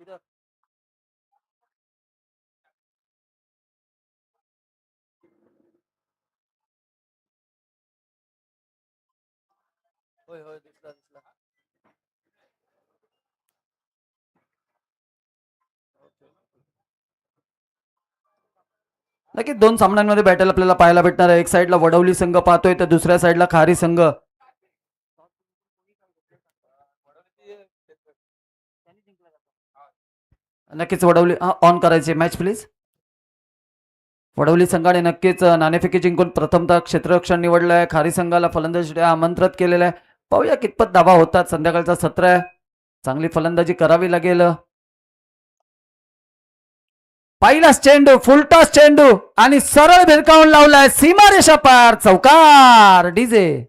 होय होय दिसला दिसला. नक्की दोन सामन्यांमध्ये बॅटल आपल्याला पाहायला भेटणार आहे. एक साईडला वडवली संघ पाहतोय तर दुसऱ्या साईडला खारी संघ. नक्कीच वडवली ऑन करायचे मॅच प्लीज. वडवली संघाने नक्कीच नाणेफेकी जिंकून प्रथमतः क्षेत्ररक्षण निवडलं आहे. खारी संघाला फलंदाजी आमंत्रित केलेलं आहे. पाहूया कितपत धावा होतात. संध्याकाळचा सत्र आहे, चांगली फलंदाजी करावी लागेल. पहिलाच चेंडू फुलटॉस चेंडू आणि सरळ भिरकावून लावलाय सीमारेषा पार, चौकार. डीजे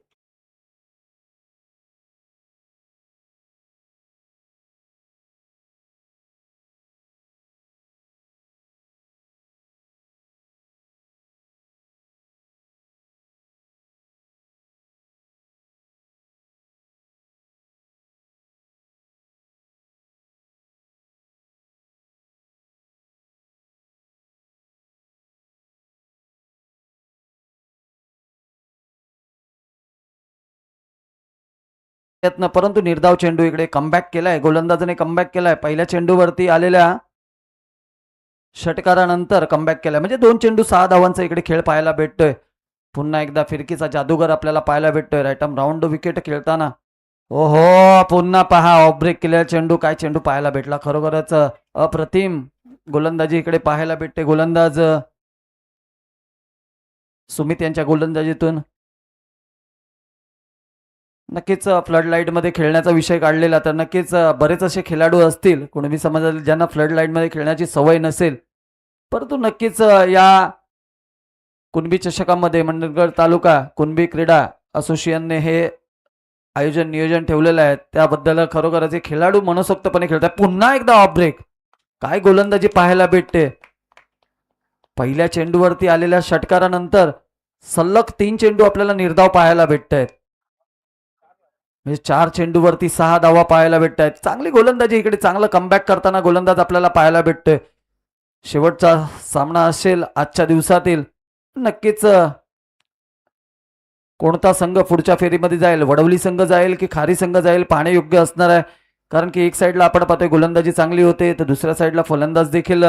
प्रयत्न, परंतु निर्धाव चेंडू. इकडे कमबॅक केलाय गोलंदाजाने, कमबॅक केलाय. पहिल्या चेंडूवरती आलेल्या षटकारानंतर कमबॅक केलाय, म्हणजे 2 चेंडू 6 धावांचा इकडे खेळ पाहायला भेटतोय. पुन्हा एकदा फिरकीचा जादूगर आपल्याला पाहायला भेटतोय रायटम राऊंड विकेट खेळताना. ओहो, पुन्हा पहा ऑफ ब्रेक केलेला चेंडू. काय चेंडू पाहायला भेटला, खरोखरच अप्रतिम गोलंदाजी इकडे पाहायला भेटते. गोलंदाज सुमित यांच्या गोलंदाजीतून नक्कीच फ्लड लाईट मध्ये खेळण्याचा विषय काढलेला, तर नक्कीच बरेच असे खेळाडू असतील कुणबी समाजातील ज्यांना फ्लड लाईट मध्ये खेळण्याची सवय नसेल, परंतु नक्कीच या कुणबी चषकामध्ये मंडणगड तालुका कुणबी क्रीडा असोसिएशनने हे आयोजन नियोजन ठेवलेलं आहे. त्याबद्दल खरोखरच खेळाडू मनसोक्तपणे खेळतात. पुन्हा एकदा ऑफ ब्रेक, काय गोलंदाजी पाहायला भेटते. पहिल्या चेंडूवरती आलेल्या षटकारानंतर सलग 3 चेंडू आपल्याला निर्धाव पाहायला भेटत आहेत, म्हणजे 4 चेंडूवरती 6 धावा पाहायला भेटत आहेत. चांगली गोलंदाजी इकडे, चांगलं कमबॅक करताना गोलंदाज आपल्याला पाहायला भेटतोय. शेवटचा सामना असेल आजच्या दिवसातील. नक्कीच कोणता संघ पुढच्या फेरीमध्ये जाईल, वडवली संघ जाईल की खारी संघ जाईल, पाहणे योग्य असणार आहे. कारण की एक साईडला आपण पाहतोय गोलंदाजी चांगली होते, तर दुसऱ्या साईडला फलंदाज देखील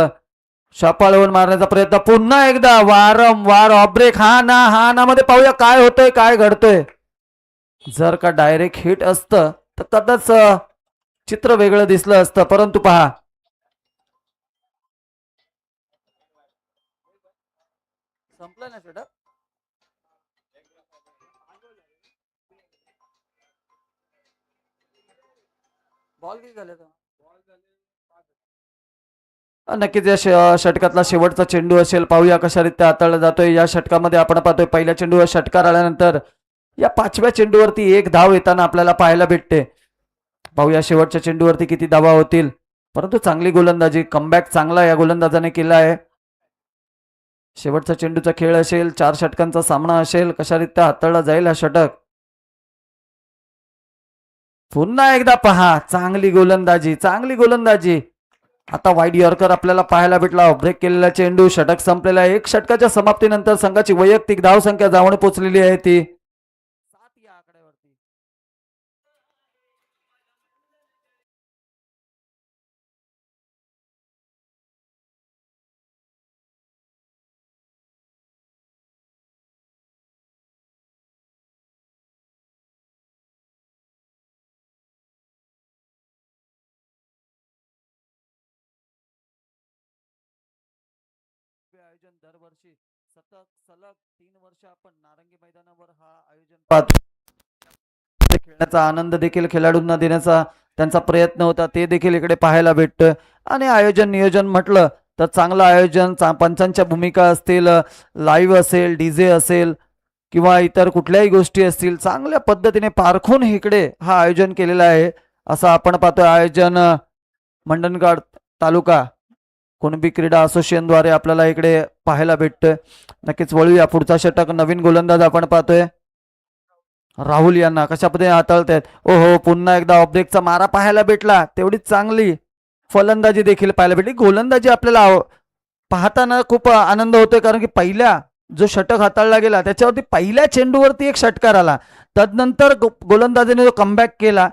शापाळवून मारण्याचा प्रयत्न. पुन्हा एकदा वारंवार ऑफ ब्रेक. हा ना मध्ये पाहूया काय होतंय, काय घडतंय. जर का डायरेक्ट हिट असतं तर कदाच चित्र वेगळं दिसलं असतं, परंतु पहा संपलं ना सेटअप. बॉल किती झाले, नक्कीच या षटकातला शेवटचा चेंडू असेल. पाहूया कशा रीत्या हाताळला जातोय. या षटकामध्ये आपण पाहतोय पहिल्या चेंडूवर षटकार आल्यानंतर या 5व्या चेंडूवरती 1 धाव येताना आपल्याला पाहायला भेटते. पाहूया शेवटच्या चेंडूवरती किती धावा होतील, परंतु चांगली गोलंदाजी, कमबॅक चांगला या गोलंदाजाने केला आहे. शेवटचा चेंडूचा खेळ असेल, 4 षटकांचा सामना असेल, कशा रीत्या हाताळला जाईल हा षटक. पुन्हा एकदा पहा, चांगली गोलंदाजी, चांगली गोलंदाजी. आता वाईड यॉर्कर आपल्याला पाहायला भेटला. ब्रेक केलेला चेंडू, षटक संपलेला आहे. 1 षटकाच्या समाप्तीनंतर संघाची वैयक्तिक धाव संख्या जाऊन पोहोचलेली आहे ती 7 या आकड्यावरती. आयोजन दरवर्षी सलग 3 वर्ष आपण नारंगी मैदानावर हा आयोजन पाहतो. खेळण्याचा आनंद देखील खेळाडूंना देण्याचा त्यांचा प्रयत्न होता, ते देखील इकडे पाहायला भेटतोय. आणि आयोजन नियोजन म्हटलं तर चांगलं आयोजन, पंचांच्या भूमिका असतील, लाईव्ह असेल, डीजे असेल किंवा इतर कुठल्याही गोष्टी असतील, चांगल्या पद्धतीने पारखून इकडे हा आयोजन केलेला आहे असं आपण पाहतोय. आयोजन मंडणगड तालुका कुणबी क्रीडा असोसिएशनद्वारे आपल्याला इकडे पाहायला भेटतोय. नक्कीच वळूया पुढचा षटक. नवीन गोलंदाज आपण पाहतोय राहुल यांना, कशा पद्धतीने हाताळतायत. ओहो, पुन्हा एकदा ऑफ ब्रेकचा मारा पाहायला भेटला. तेवढीच चांगली फलंदाजी देखील पाहायला भेटली. गोलंदाजी आपल्याला पाहताना खूप आनंद होतोय, कारण की पहिल्या जो षटक हाताळला गेला त्याच्यावरती पहिल्या चेंडूवरती एक षटकार आला. तदनंतर गोलंदाजीने जो कमबॅक केला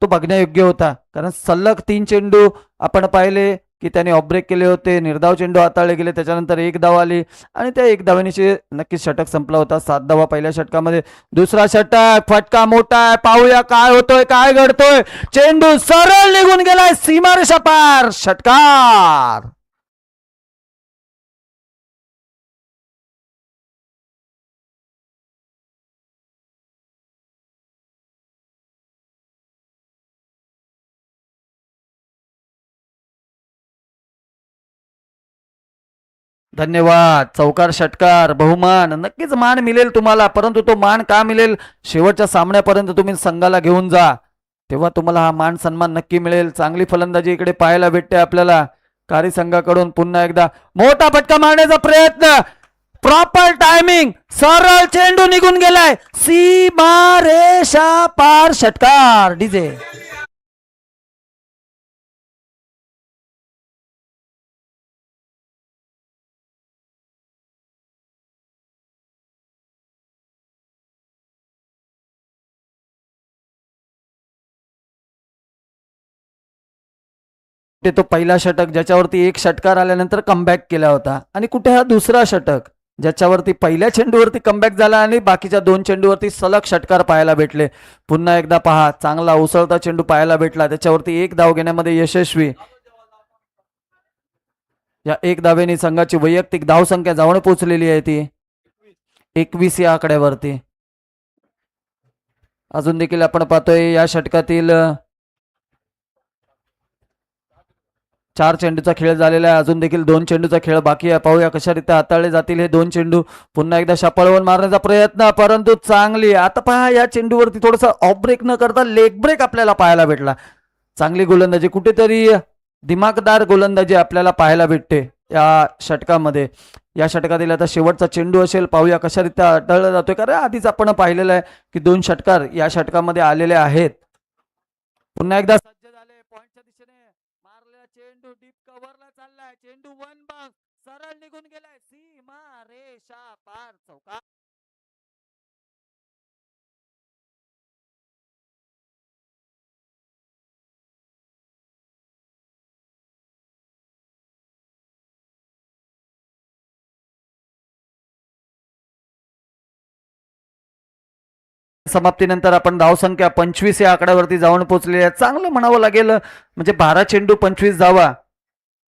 तो बघण्यायोग्य होता, कारण सलग 3 चेंडू आपण पाहिले की त्याने ऑफ ब्रेक केले होते, निर्धाव चेंडू हाताळले गेले, त्याच्यानंतर 1 धाव आली आणि त्या 1 धावेने नक्कीच षटक संपला होता. 7 धावा पहिल्या षटकामध्ये. दुसरा षटक फटका मोठा आहे, पाहूया काय होतोय, काय घडतोय. चेंडू सरळ निघून गेलाय सीमारेषा पार, षटकार. धन्यवाद. चौकार षटकार बहुमान, नक्कीच मान मिळेल तुम्हाला, परंतु तो मान का मिळेल, शेवटच्या सामन्यापर्यंत तुम्ही संघाला घेऊन जा, तेव्हा तुम्हाला हा मान सन्मान नक्की मिळेल. चांगली फलंदाजी इकडे पाहायला भेटते आपल्याला कारी संघाकडून. पुन्हा एकदा मोठा फटका मारण्याचा प्रयत्न, प्रॉपर टायमिंग, सरळ चेंडू निघून गेलाय सीमारेषा पार, षटकार. डीजे तो पहिला षटक ज्याच्यावरती एक षटकार आल्यानंतर कमबॅक केला होता, आणि कुठे हा दुसरा षटक ज्याच्यावरती पहिल्या चेंडूवरती कमबॅक झाला आणि बाकीच्या 2 चेंडूवरती सलग षटकार पाहायला भेटले. पुन्हा एकदा पहा, चांगला उसळता चेंडू पाहायला भेटला, त्याच्यावरती 1 धाव घेण्यामध्ये यशस्वी. या 1 धावेने संघाची वैयक्तिक धावसंख्या जाऊन पोहोचलेली आहे ती 21 या आकड्यावरती. अजून देखील आपण पाहतोय या षटकातील 4 चेंडूचा खेळ झालेला आहे, अजून देखील 2 चेंडूचा खेळ बाकी आहे. पाहूया कशारीत्या हाताळले जातील हे 2 चेंडू. पुन्हा एकदा शापळवून मारण्याचा प्रयत्न, परंतु चांगली. आता पहा, या चेंडूवरती थोडासा ऑफ ब्रेक न करता लेग ब्रेक आपल्याला पाहायला भेटला. चांगली गोलंदाजी, कुठेतरी दिमागदार गोलंदाजी आपल्याला पाहायला भेटते या षटकामध्ये. या षटकातील आता शेवटचा चेंडू असेल, पाहूया कशारीत्या हाताळला जातोय, कारण आधीच आपण पाहिलेलं आहे की 2 षटकार या षटकामध्ये आलेले आहेत. पुन्हा एकदा सज्ज झाले, पॉइंटच्या दिशेने मारलेला चेंडू डीप कव्हरला चाललाय, चेंडू 1 बाउन्स सरळ निघून गेलाय सीमारेषा पार, चौकार. समाप्तीनंतर आपण धावसंख्या 25 या आकड्यावरती जाऊन पोहोचले आहे. चांगलं म्हणावं लागेल, म्हणजे 12 चेंडू 25 धावा,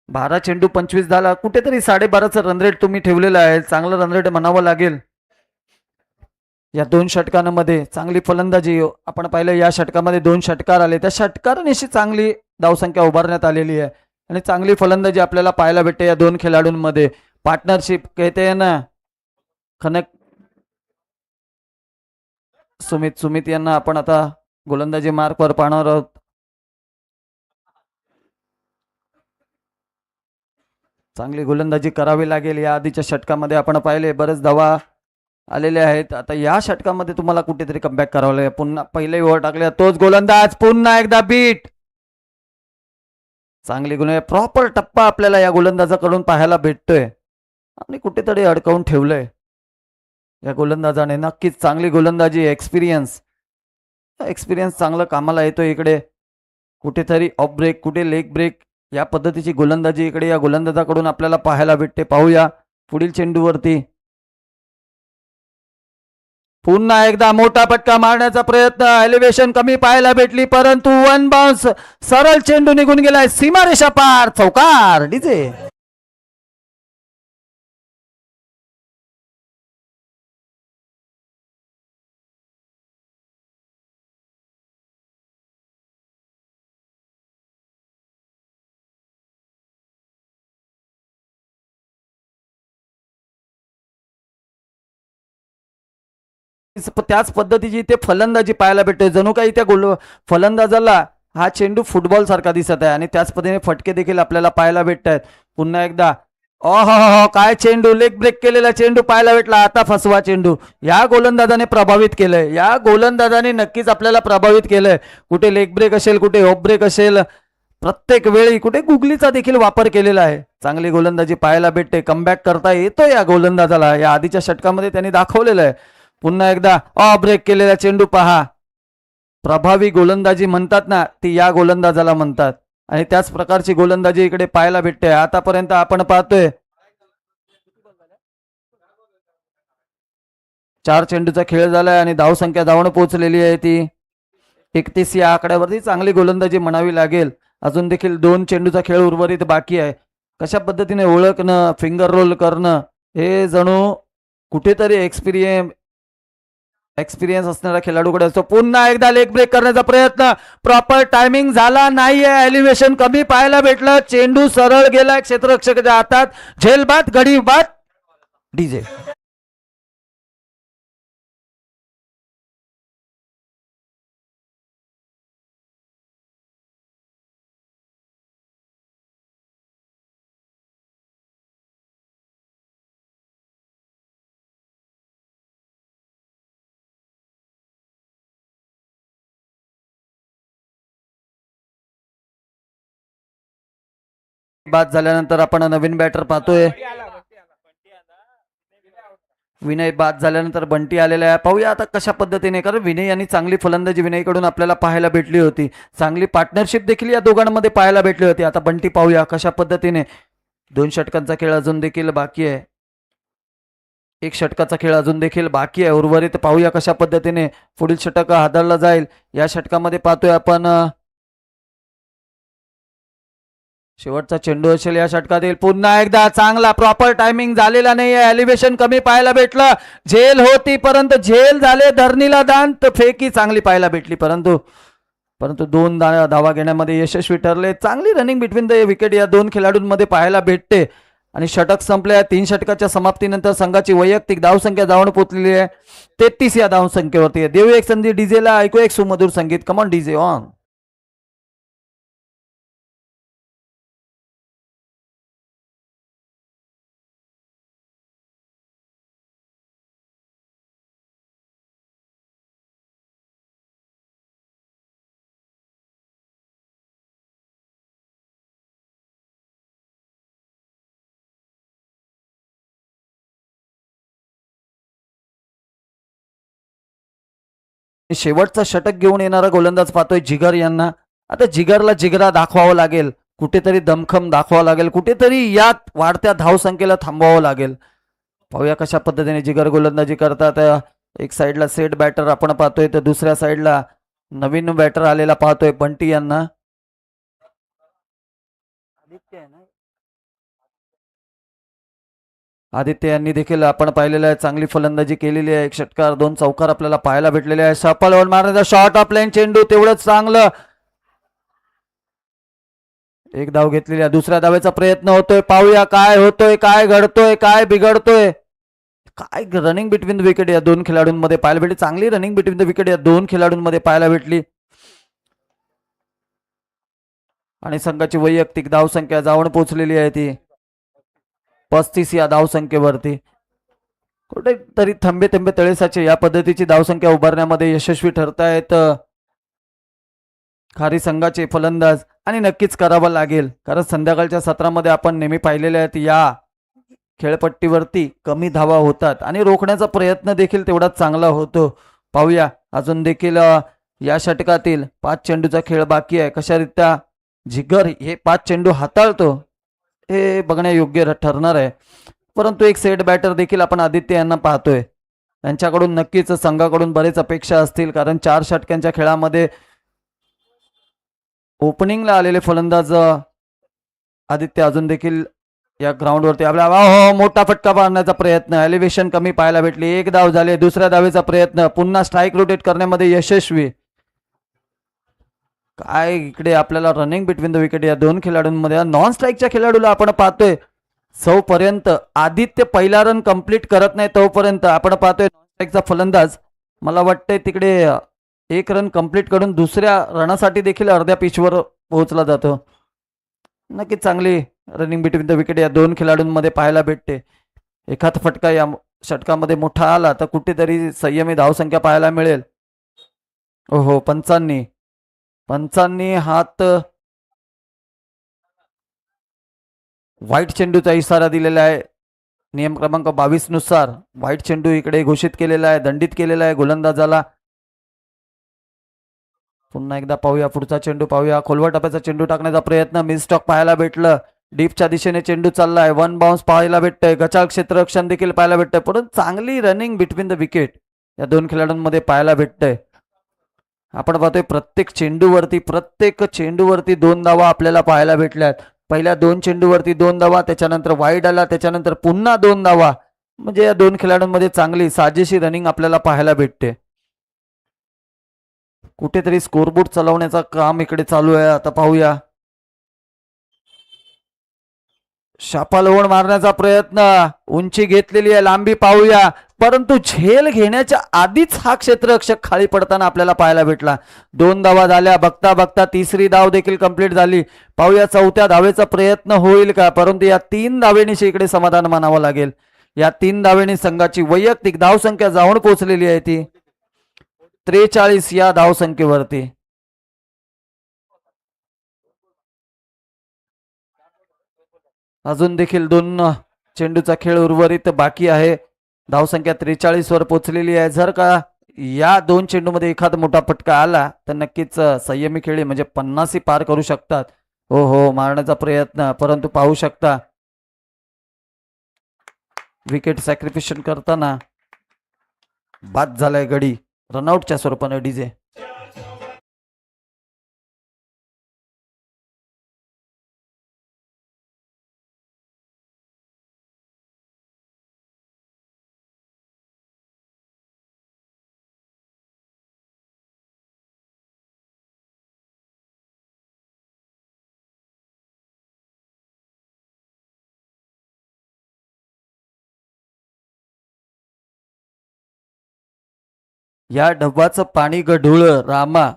12 चेंडू 25 झाला, कुठेतरी 12.5चं रन रेट तुम्ही ठेवलेलं आहे. चांगलं रन रेट म्हणावं लागेल. या 2 षटकांमध्ये चांगली फलंदाजी आपण पाहिलं. या षटकामध्ये 2 षटकार आले, त्या षटकारांशी चांगली धावसंख्या उभारण्यात आलेली आहे आणि चांगली फलंदाजी आपल्याला पाहायला भेटते या 2 खेळाडूंमध्ये. पार्टनरशिप कहते ना, खनक सुमित यांना आपण आता गोलंदाजी मार्कवर पाहणार आहोत. चांगली गोलंदाजी करावी लागेल. या आधीच्या षटकामध्ये आपण पाहिले बरेच धावा आलेले आहेत. आता या षटकामध्ये तुम्हाला कुठेतरी कमबॅक करावं लागेल. पुन्हा पहिले ओव्हर टाकले, तोच गोलंदाज पुन्हा एकदा बीट. चांगली गोलंदाज, प्रॉपर टप्पा आपल्याला या गोलंदाजाकडून पाहायला भेटतोय आणि कुठेतरी अडकवून ठेवलंय या गोलंदाजाने. नक्कीच चांगली गोलंदाजी, एक्सपिरियन्स चांगलं कामाला येतोय इकडे. कुठेतरी ऑफ ब्रेक, कुठे लेग ब्रेक, या पद्धतीची गोलंदाजी इकडे या गोलंदाजाकडून आपल्याला पाहायला भेटते. पाहूया पुढील चेंडूवरती पुन्हा एकदा मोठा फटका मारण्याचा प्रयत्न, एलिव्हेशन कमी पाहायला भेटली, परंतु 1 बाउन्स सरळ चेंडू निघून गेलाय सीमारेषा पार, चौकार. डीजे त्याच पद्धतीची ते फलंदाजी पाहायला भेटते. जणू काही त्या फलंदाजाला हा चेंडू फुटबॉल सारखा दिसत आहे आणि त्याच पद्धतीने फटके देखील आपल्याला पाहायला भेटत आहेत. पुन्हा एकदा काय चेंडू, लेग ब्रेक केलेला चेंडू पाहायला भेटला. आता फसवा चेंडू या गोलंदाजाने प्रभावित केलंय. या गोलंदाजाने नक्कीच आपल्याला प्रभावित केलंय. कुठे लेग ब्रेक असेल, कुठे ऑफ ब्रेक असेल, प्रत्येक वेळी कुठे गुगलीचा देखील वापर केलेला आहे. चांगली गोलंदाजी पाहायला भेटते. कमबॅक करता येतो या गोलंदाजाला. या आधीच्या षटकामध्ये त्यांनी दाखवलेलं आहे. पुन्हा एकदा ब्रेक केलेला चेंडू पहा. प्रभावी गोलंदाजी म्हणतात ना, ती या गोलंदाजाला म्हणतात आणि त्याच प्रकारची गोलंदाजी इकडे पाहायला भेटते. आतापर्यंत आपण पाहतोय 4 चेंडूचा खेळ झालाय आणि धावसंख्या धावून पोहोचलेली आहे ती 31 या आकड्यावरती. चांगली गोलंदाजी म्हणावी लागेल. अजून देखील 2 चेंडूचा खेळ उर्वरित बाकी आहे. कशा पद्धतीने ओळखणं, फिंगर रोल करणं हे जणू कुठेतरी एक्सपिरियन्स असणाऱ्या खेळाडूकडे असतो. पुन्हा एकदा लेग ब्रेक करण्याचा प्रयत्न. प्रॉपर टायमिंग झाला नाहीये. एलिव्हेशन कमी पाहायला भेटलं. चेंडू सरळ गेलाय क्षेत्ररक्षकाच्या हातात. झेलबाद गडी बाद डीजे. बाद झाल्यानंतर आपण नवीन बॅटर पाहतोय. विनय बाद झाल्यानंतर बंटी आलेला आहे. पाहूया आता कशा पद्धतीने, कारण विनय यांनी चांगली फलंदाजी विनयकडून आपल्याला पाहायला भेटली होती. चांगली पार्टनरशिप देखील या दोघांमध्ये पाहायला भेटली होती. आता बंटी पाहूया कशा पद्धतीने. 2 षटकांचा खेळ अजून देखील बाकी आहे. 1 षटकाचा खेळ अजून देखील बाकी आहे उर्वरित. पाहूया कशा पद्धतीने पुढील षटक हाताळला जाईल. या षटकामध्ये पाहतोय आपण शेवटचा चेंडू असेल या षटकातील. पुन्हा एकदा चांगला प्रॉपर टायमिंग झालेला नाही. एलिव्हेशन कमी पाहायला भेटलं. झेल होती परंतु झेल झाले. धरणीला दान तर फेकी चांगली पाहायला भेटली परंतु 2 धावा घेण्यामध्ये यशस्वी ठरले. चांगली रनिंग बिटवीन द विकेट या 2 खेळाडूंमध्ये पाहायला भेटते आणि षटक संपले. 3 षटकाच्या समाप्तीनंतर संघाची वैयक्तिक धावसंख्या जाऊन पोहोचलेली आहे 33 या धावसंख्येवरती. देऊ एक संधी डीजेला. ऐकू एक सुमधुर संगीत. Come on DJ on. शेवटचा षटक घेऊन येणारा गोलंदाज पाहतोय जिगर यांना. आता जिगरला जिगरा दाखवावं लागेल. कुठेतरी दमखम दाखवावं लागेल. कुठेतरी यात वाढत्या धावसंख्येला थांबवावं लागेल. पाहूया कशा पद्धतीने जिगर गोलंदाजी करतात. एक साईडला सेट बॅटर आपण पाहतोय तर दुसऱ्या साईडला नवीन बॅटर आलेला पाहतोय बंटी यांना. आदित्य यांनी देखील आपण पाहिलेलं आहे चांगली फलंदाजी केलेली आहे. 1 षटकार 2 चौकार आपल्याला पाहायला भेटलेले आहे. सफल होऊन मारण्याचा शॉट ऑफ लाईन चेंडू तेवढंच चांगलं. 1 धाव घेतलेली आहे. दुसऱ्या धावेचा प्रयत्न होतोय. पाहूया काय होतोय, काय घडतोय, काय बिघडतोय. काय रनिंग बिटवीन द विकेट या 2 खेळाडूंमध्ये पाहायला भेटली. चांगली रनिंग बिटवीन द विकेट या 2 खेळाडूंमध्ये पाहायला भेटली आणि संघाची वैयक्तिक धावसंख्या जाऊन पोहोचलेली आहे ती 35 या धावसंख्येवरती. कुठेतरी थंबे थंबे तळेसाचे या पद्धतीची धावसंख्या उभारण्यामध्ये यशस्वी ठरतायत खारी संघाचे फलंदाज आणि नक्कीच करावं लागेल कारण संध्याकाळच्या सत्रामध्ये आपण नेहमी पाहिलेले आहेत या खेळपट्टीवरती कमी धावा होतात आणि रोखण्याचा प्रयत्न देखील तेवढाच चांगला होतो. पाहूया अजून देखील या षटकातील 5 चेंडूचा खेळ बाकी आहे. कशारित्या जिगर हे 5 चेंडू हाताळतो हे बघण्यायोग्य ठरणार आहे. परंतु एक सेट बॅटर देखील आपण आदित्य यांना पाहतोय. त्यांच्याकडून नक्कीच संघाकडून बरेच अपेक्षा असतील कारण 4 षटकांच्या खेळामध्ये ओपनिंगला आलेले फलंदाज आदित्य अजून देखील या ग्राउंडवरती आपला मोठा फटका मारण्याचा प्रयत्न. एलिव्हेशन कमी पाहायला भेटली. 1 धाव झाले. दुसऱ्या धावेचा प्रयत्न. पुन्हा स्ट्राईक रोटेट करण्यामध्ये यशस्वी. काय इकडे आपल्याला रनिंग बिटवीन द विकेट या 2 खेळाडूंमध्ये नॉन स्ट्राईकच्या खेळाडूला आपण पाहतोय सौपर्यंत आदित्य पहिला रन कंप्लीट करत नाही तोपर्यंत आपण पाहतोय नॉन स्ट्राईकचा फलंदाज मला वाटतंय तिकडे 1 रन कंप्लीट करून दुसऱ्या रनासाठी देखील अर्ध्या पिचवर पोहोचला जातो. नक्कीच चांगली रनिंग बिटवीन द विकेट या 2 खेळाडूंमध्ये पाहायला भेटते. एखादा फटका या षटकामध्ये मोठा आला तर कुठेतरी संयमी धावसंख्या पाहायला मिळेल. ओहो पंचांनी हात व्हाईट चेंडूचा इशारा दिलेला आहे. नियम क्रमांक 22 नुसार व्हाईट चेंडू इकडे घोषित केलेला आहे, दंडित केलेला आहे गोलंदाजाला. पुन्हा एकदा पाहूया पुढचा चेंडू, पाहूया खोलवर टप्प्याचा चेंडू टाकण्याचा प्रयत्न, मिसटॉक पाहायला भेटलं. डीपच्या दिशेने चेंडू चाललाय, वन बाउन्स पाहायला भेटतंय, गचाळ क्षेत्ररक्षण देखील पाहायला भेटतंय, परंतु चांगली रनिंग बिटवीन द विकेट या दोन खेळाडूंमध्ये पाहायला भेटतंय. आपण पाहतोय प्रत्येक चेंडूवरती 2 धावा आपल्याला पाहायला भेटल्यात. पहिल्या 2 चेंडूवरती 2 धावा, त्याच्यानंतर वाईड आला, त्याच्यानंतर पुन्हा 2 धावा. म्हणजे या दोन खेळाडूंमध्ये चांगली साजेशी रनिंग आपल्याला पाहायला भेटते. कुठेतरी स्कोरबोर्ड चालवण्याचा काम इकडे चालू आहे. आता पाहूया, शापालोण मारण्याचा प्रयत्न, उंची घेतलेली आहे, लांबी पाहूया, परंतु झेल घेण्याच्या आधीच हा क्षेत्ररक्षक खाली पडताना आपल्याला पाहायला भेटला. 2 धावा झाल्या, बघता बघता तिसरी धाव देखील कंप्लीट झाली. पाहूया चौथ्या धावेचा प्रयत्न होईल का, परंतु या 3 धावेनिशी इकडे समाधान मानावं लागेल. या 3 धावेनी संघाची वैयक्तिक धावसंख्या जाऊन पोहोचलेली आहे ती 43 या धावसंख्येवरती. अजून देखील 2 चेंडूचा खेळ उर्वरित बाकी आहे. धावसंख्या 43 वर पोहोचलेली आहे. जर का या 2 चेंडूमध्ये एखादा मोठा फटका आला तर नक्कीच संयमी खेळी म्हणजे 50 पार करू शकतात. हो हो, मारण्याचा प्रयत्न, परंतु पाहू शकता विकेट सॅक्रिफिशन करताना बाद झालाय गडी, रनआउटच्या स्वरूपाने डीजे. या डब्बाचं पाणी गढूळ रामा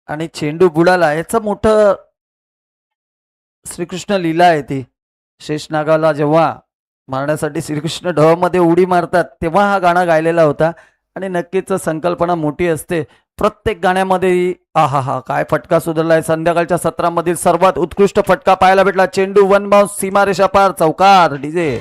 आणि चेंडू बुडाला, याचं मोठं श्रीकृष्ण लीला आहे ती. शेषनागाला जेव्हा मारण्यासाठी श्रीकृष्ण ढवामध्ये उडी मारतात तेव्हा हा गाणं गायलेला होता. आणि नक्कीच संकल्पना मोठी असते प्रत्येक गाण्यामध्ये. आहा हा, काय फटका सुधारलाय. संध्याकाळच्या सत्रामधील सर्वात उत्कृष्ट फटका पाहायला भेटला. चेंडू वन बाउन्स, सीमारेषा पार, चौकार, डीजे.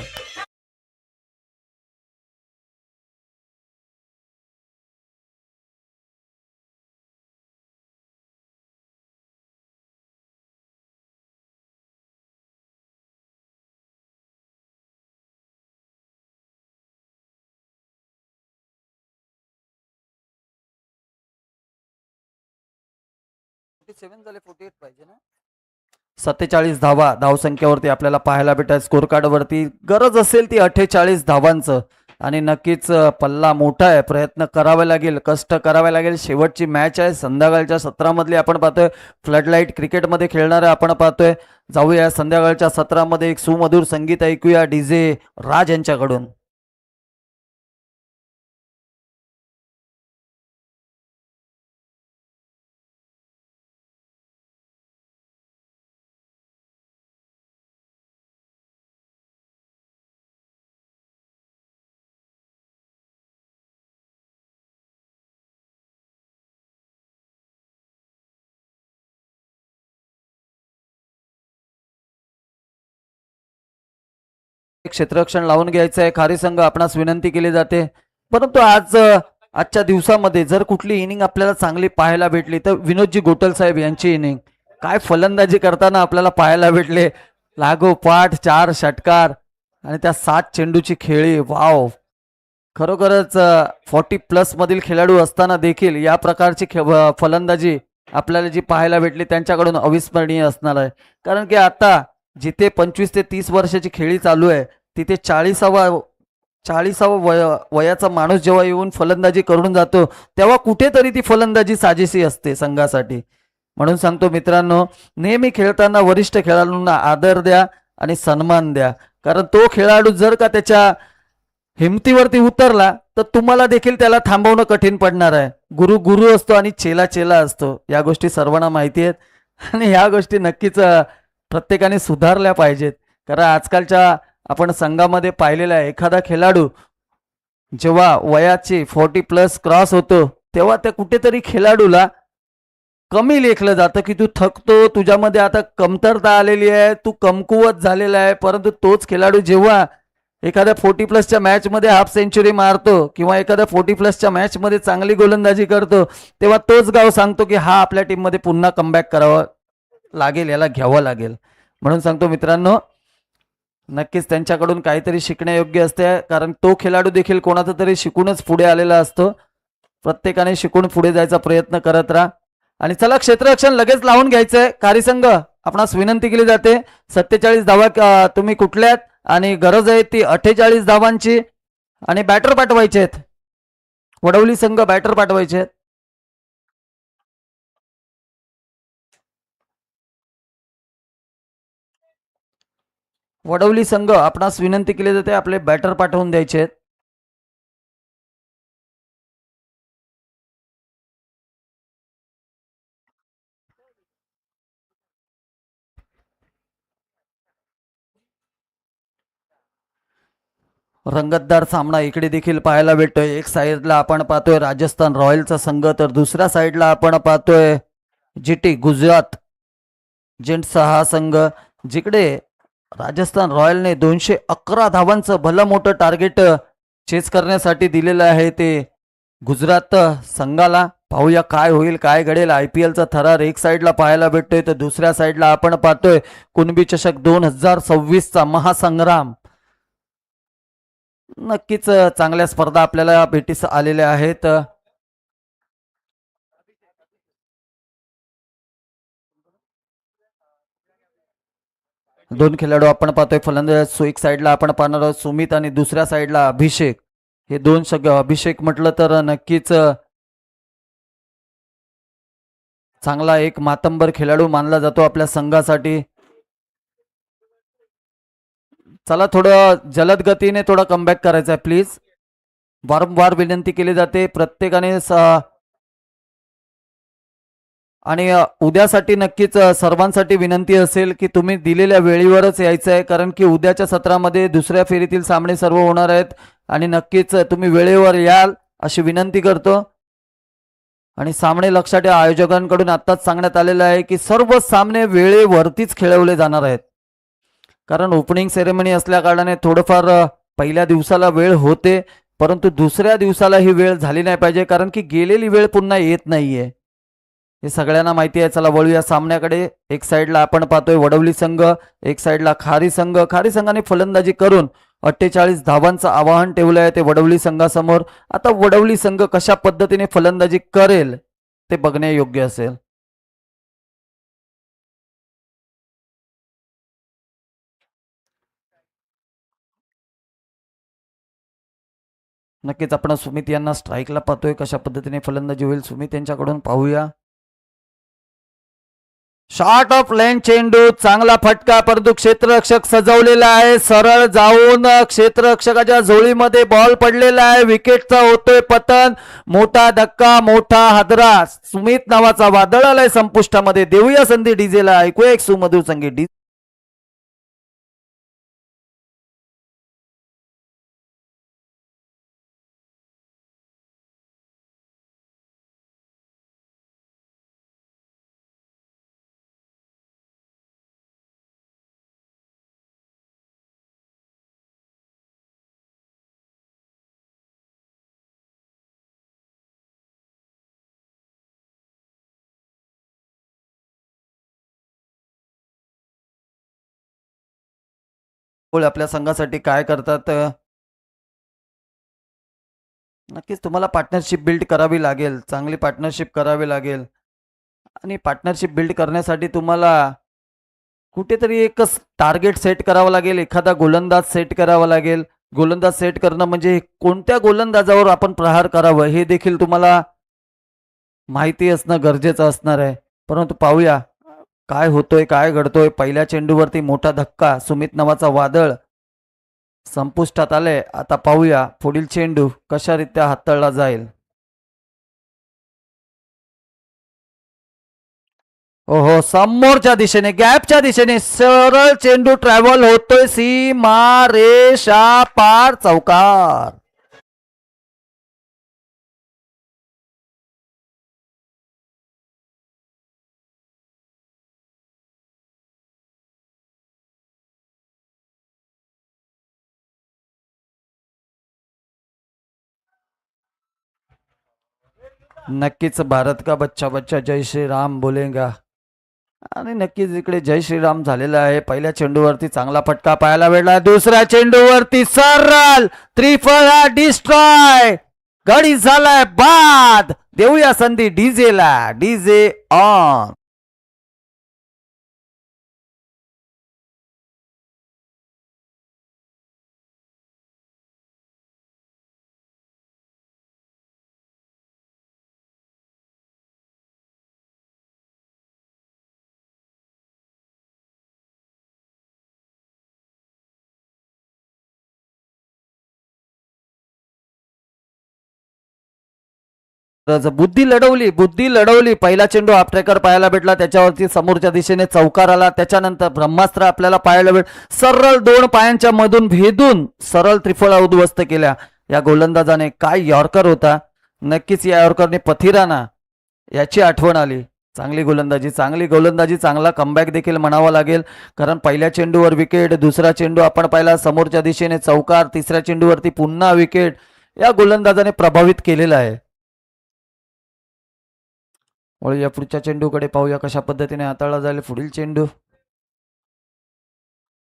झाले, 48 पाहिजे ना. 47 धावा धावसंख्येवरती आपल्याला पाहायला भेटत. स्कोर कार्ड वरती गरज असेल ती 48 धावांचं, आणि नक्कीच पल्ला मोठा आहे. प्रयत्न करावे लागेल, कष्ट करावे लागेल. शेवटची मॅच आहे संध्याकाळच्या सत्रामधली. आपण पाहतोय फ्लडलाईट क्रिकेटमध्ये खेळणारे आपण पाहतोय. जाऊया संध्याकाळच्या सत्रामध्ये एक सुमधुर संगीत ऐकूया डीजे राज यांच्याकडून. क्षेत्ररक्षण लावून घ्यायचं आहे खारी संघ, आपणास विनंती केली जाते. परंतु आजच्या दिवसामध्ये जर कुठली इनिंग आपल्याला चांगली पाहायला भेटली तर विनोदजी गोटल साहेब यांची इनिंग. काय फलंदाजी करताना आपल्याला पाहायला भेटले. लागोपाठ 4 षटकार आणि त्या 7 चेंडूची खेळी. वाव, खरोखरच 40+ मधील खेळाडू असताना देखील या प्रकारची फलंदाजी आपल्याला जी पाहायला भेटली त्यांच्याकडून अविस्मरणीय असणार आहे. कारण की आता जिथे 25 ते 30 वर्षाची खेळी चालू आहे तिथे 40व्या वयाचा माणूस जेव्हा येऊन फलंदाजी करून जातो तेव्हा कुठेतरी ती फलंदाजी साजेशी असते संघासाठी. म्हणून सांगतो मित्रांनो, नेहमी खेळताना वरिष्ठ खेळाडूंना आदर द्या आणि सन्मान द्या. कारण तो खेळाडू जर का त्याच्या हिमतीवरती उतरला तर तुम्हाला देखील त्याला थांबवणं कठीण पडणार आहे. गुरु गुरु असतो आणि चेला चेला असतो, या गोष्टी सर्वांना माहिती आहेत. आणि ह्या गोष्टी नक्कीच प्रत्येकाने सुधारल्या पाहिजेत. कारण आजकालच्या आपण संघामध्ये पाहिलेला आहे, एखादा खेळाडू जेव्हा वयाची 40+ क्रॉस होतो तेव्हा त्या कुठेतरी खेळाडूला कमी लेखलं जातं की तू थकतो, तुझ्यामध्ये आता कमतरता आलेली आहे, तू कमकुवत झालेला आहे. परंतु तोच खेळाडू जेव्हा एखाद्या 40 प्लसच्या मॅचमध्ये हाफ सेंचुरी मारतो किंवा एखाद्या 40 प्लसच्या मॅचमध्ये चांगली गोलंदाजी करतो, तेव्हा तोच गाव सांगतो की हा आपल्या टीममध्ये पुन्हा कमबॅक करावं लागेल, याला घ्यावं लागेल. म्हणून सांगतो मित्रांनो, नक्कीच त्यांच्याकडून काहीतरी शिकण्यायोग्य असते, कारण तो खेळाडू देखील कोणाचा तरी शिकूनच पुढे आलेला असतो. प्रत्येकाने शिकून पुढे जायचा प्रयत्न करत राहा. आणि चला, क्षेत्ररक्षण लगेच लावून घ्यायचंय. कार्यसंघ आपणास विनंती केली जाते, 47 धावा तुम्ही कुठल्यात आणि गरज आहे ती 48 धावांची आणि बॅटर पाठवायचे आहेत. वडवली संघ बॅटर पाठवायचे आहेत. वडवली संघ आपणास विनंती केली जाते, आपले बॅटर पाठवून द्यायचे आहेत. रंगतदार सामना इकडे देखील पाहायला भेटतोय. एक साईडला आपण पाहतोय राजस्थान रॉयलचा संघ, तर दुसऱ्या साईडला आपण पाहतोय जीटी गुजरात जेंट्सचा हा संघ, जिकडे राजस्थान रॉयलने 211 धावांचं भलं मोठं टार्गेट चेस करण्यासाठी दिलेलं आहे ते गुजरात संघाला. पाहूया काय होईल, काय घडेल. IPLचा थरार एक साईडला पाहायला भेटतोय, तर दुसऱ्या साईडला आपण पाहतोय कुणबी चषक 2026चा महासंग्राम. नक्कीच चांगल्या स्पर्धा आपल्याला भेटीस आलेल्या आहेत. दोन खेळाडू आपण पाहतोय फलंदाज. एक साईडला आपण पाहणार आहोत सुमित आणि दुसऱ्या साईडला अभिषेक. हे दोन अभिषेक म्हटलं तर नक्कीच चांगला एक मातंबर खेळाडू मानला जातो आपल्या संघासाठी. चला, थोडं जलद गतीने थोडा कमबॅक करायचा आहे प्लीज. वारंवार विनंती केली जाते प्रत्येकाने आणि उद्यासाठी नक्कीच सर्वांसाठी विनंती असेल की तुम्ही दिलेल्या वेळेवरच यायचं आहे, कारण की उद्याच्या सत्रामध्ये दुसऱ्या फेरीतील सामने सर्व होणार आहेत आणि नक्कीच तुम्ही वेळेवर याल अशी विनंती करतो. आणि सामने लक्षात ठेवा, आयोजकांकडून आत्ताच सांगण्यात आलेलं आहे की सर्व सामने वेळेवरतीच खेळवले जाणार आहेत, कारण ओपनिंग सेरेमनी असल्या कारणाने थोडंफार पहिल्या दिवसाला वेळ होते, परंतु दुसऱ्या दिवसाला ही वेळ झाली नाही पाहिजे, कारण की गेलेली वेळ पुन्हा येत नाहीये, हे सगळ्यांना माहिती आहे. चला वळूया सामन्याकडे. एक साईडला आपण पाहतोय वडवली संघ, एक साईडला खारी संघ. खारी संघाने फलंदाजी करून 48 धावांचं आवाहन ठेवलं आहे ते वडवली संघासमोर. आता वडवली संघ कशा पद्धतीने फलंदाजी करेल ते बघण्यायोग्य असेल. नक्कीच आपण सुमित यांना स्ट्राईकला पाहतोय, कशा पद्धतीने फलंदाजी होईल सुमित यांच्याकडून पाहूया. शॉर्ट ऑफ लेन चेंडू, चांगला फटका, परंतु क्षेत्ररक्षक सजवलेला आहे, सरळ जाऊन क्षेत्ररक्षकाच्या झोळीमध्ये बॉल पडलेला आहे. विकेटचा होतोय पतन, मोठा धक्का, मोठा हादरा. सुमित नावाचा वादळ आलाय संपुष्टामध्ये. देऊया संधी डीजेला, ऐकूया एक सुमधुर संगीत. आपल्या संघासाठी काय करतात. नक्कीच तुम्हाला पार्टनरशिप बिल्ड करावी लागेल, चांगली पार्टनरशिप करावी लागेल आणि पार्टनरशिप बिल्ड करण्यासाठी तुम्हाला कुठेतरी एक टार्गेट सेट करावं लागेल, एखादा गोलंदाज सेट करावा लागेल. गोलंदाज सेट करणं म्हणजे कोणत्या गोलंदाजावर आपण प्रहार करावं हे देखील तुम्हाला माहिती असणं गरजेचं असणार आहे. परंतु पाहूया काय होतोय, काय घडतोय. पहिल्या चेंडूवरती मोठा धक्का, सुमित नावाचा वादळ संपुष्टात आले. आता पाहूया पुढील चेंडू कशारित्या हाताळला जाईल. ओहो, समोरच्या दिशेने, गॅपच्या दिशेने सरळ चेंडू ट्रॅव्हल होतोय सीमा रेषा पार, चौकार. नक्कीच भारत का बच्चा बच्चा जय श्रीराम बोलेगा. आणि नक्कीच इकडे जय श्रीराम झालेला आहे. पहिल्या चेंडूवरती चांगला फटका पाहायला भेटला. दुसऱ्या चेंडूवरती सरळ त्रिफळा डिस्ट्रॉय. गडी झालाय बाद. देऊया संधी डीजेला. DJ on. बुद्धी लढवली. पहिला चेंडू आपटेकर पाहायला भेटला. त्याच्यावरती समोरच्या दिशेने चौकार आला. त्याच्यानंतर ब्रह्मास्त्र आपल्याला पाहायला सरळ 2 पायांच्या मधून भेदून सरळ त्रिफळा उद्ध्वस्त केल्या या गोलंदाजाने. काय यॉर्कर होता. नक्कीच या यॉर्करने पथिराना याची आठवण आली. चांगली गोलंदाजी चांगला कमबॅक देखील म्हणावा लागेल. कारण पहिल्या चेंडूवर विकेट, दुसरा चेंडू आपण पाहिला समोरच्या दिशेने चौकार, तिसऱ्या चेंडूवरती पुन्हा विकेट. या गोलंदाजाने प्रभावित केलेला आहे. वळूया पुढच्या चेंडूकडे. पाहूया कशा पद्धतीने हाताळला जाईल पुढील चेंडू.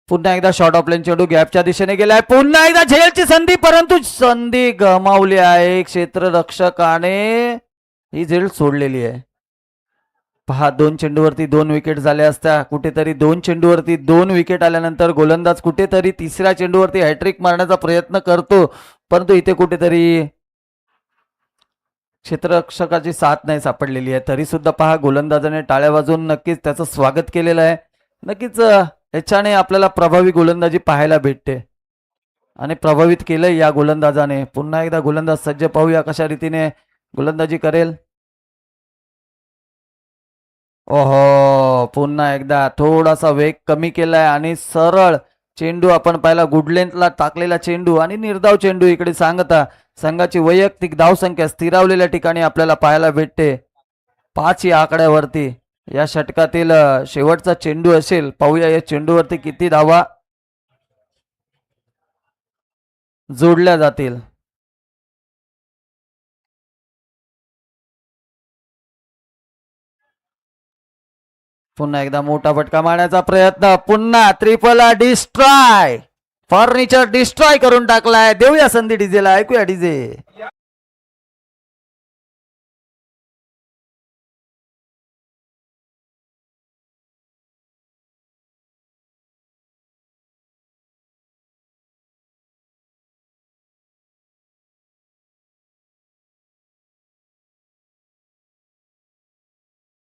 पुन्हा एकदा शॉर्ट ऑफ लाईन चेंडू गॅपच्या दिशेने गेलाय. पुन्हा एकदा झेलची संधी, परंतु संधी गमावली आहे क्षेत्ररक्षकाने. ही झेल सोडलेली आहे. पहा 2 चेंडूवरती 2 विकेट झाल्या असत्या. कुठेतरी 2 चेंडूवरती 2 विकेट आल्यानंतर गोलंदाज कुठेतरी तिसऱ्या चेंडूवरती हॅट्रिक मारण्याचा प्रयत्न करतो, परंतु इथे कुठेतरी क्षेत्ररक्षकाची साथ नाही सापडलेली आहे. तरी सुद्धा पहा गोलंदाजाने टाळ्या वाजवून नक्कीच त्याचं स्वागत केलेलं आहे. नक्कीच याच्याने आपल्याला प्रभावी गोलंदाजी पाहायला भेटते आणि प्रभावित केलं या गोलंदाजाने. पुन्हा एकदा गोलंदाज सज्ज. पाहूया कशा रीतीने गोलंदाजी करेल. ओहो, पुन्हा एकदा थोडासा वेग कमी केलाय आणि सरळ चेंडू आपण पाहिला गुड लेंथला टाकलेला चेंडू आणि निर्धाव चेंडू. इकडे सांगता संघाची वैयक्तिक धावसंख्या स्थिरावलेल्या ठिकाणी आपल्याला पाहायला भेटते 5 या आकड्यावरती. या षटकातील शेवटचा चेंडू असेल. पाहूया या चेंडूवरती किती धावा जोडल्या जातील. पुन्हा एकदा मोठा फटका मारण्याचा प्रयत्न. पुन्हा त्रिफळा डिस्ट्रॉय. फर्निचर डिस्ट्रॉय करून टाकलाय. देऊया संधी डीजेला. ऐकूया डीजे.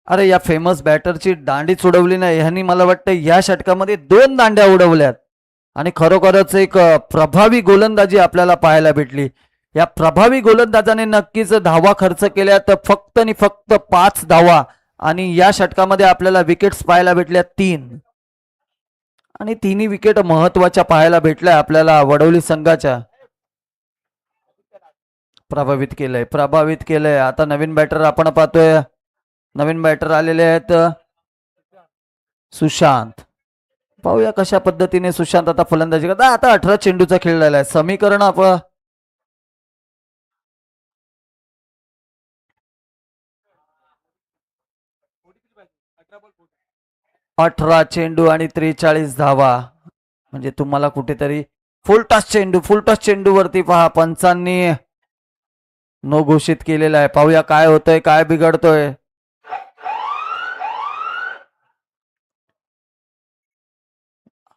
अरे या फेमस बॅटरची दांडीच उडवली नाही. ह्यांनी मला वाटतं या षटकामध्ये 2 दांड्या उडवल्यात आणि खरोखरच एक प्रभावी गोलंदाजी आपल्याला पाहायला भेटली. या प्रभावी गोलंदाजाने नक्कीच धावा खर्च केल्या तर फक्त आणि फक्त 5 धावा आणि या षटकामध्ये आपल्याला विकेट्स पाहायला भेटल्या 3 आणि तिन्ही विकेट महत्वाच्या पाहायला भेटल्या आपल्याला वडवली संघाच्या. प्रभावित केलंय. आता नवीन बॅटर आपण पाहतोय. नवीन बॅटर आलेले आहेत सुशांत. पाहूया कशा पद्धतीने सुशांत आता फलंदाजी करता. आता 18 चेंडूचा खेळ झालाय. समीकरण आपण 18 चेंडू आणि 43 धावा. म्हणजे तुम्हाला कुठेतरी फुल टॉस चेंडूवरती पहा पंचांनी नो घोषित केलेला आहे. पाहूया काय होतंय, काय बिघडतोय.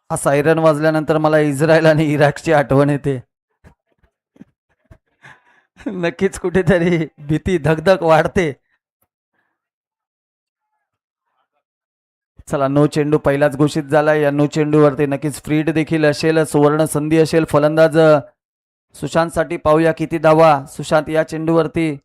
हा सायरन वाजल्यानंतर मला इस्रायल आणि इराकची आठवण येते. नक्कीच कुठेतरी भीती धगधग वाढते. चला नो चेंडू पहिलाच घोषित झाला. या नो चेंडूवरती नक्कीच फ्रीड देखील असेल, सुवर्ण संधी असेल फलंदाज सुशांत साठी. पाहूया किती धावा सुशांत या चेंडूवरती.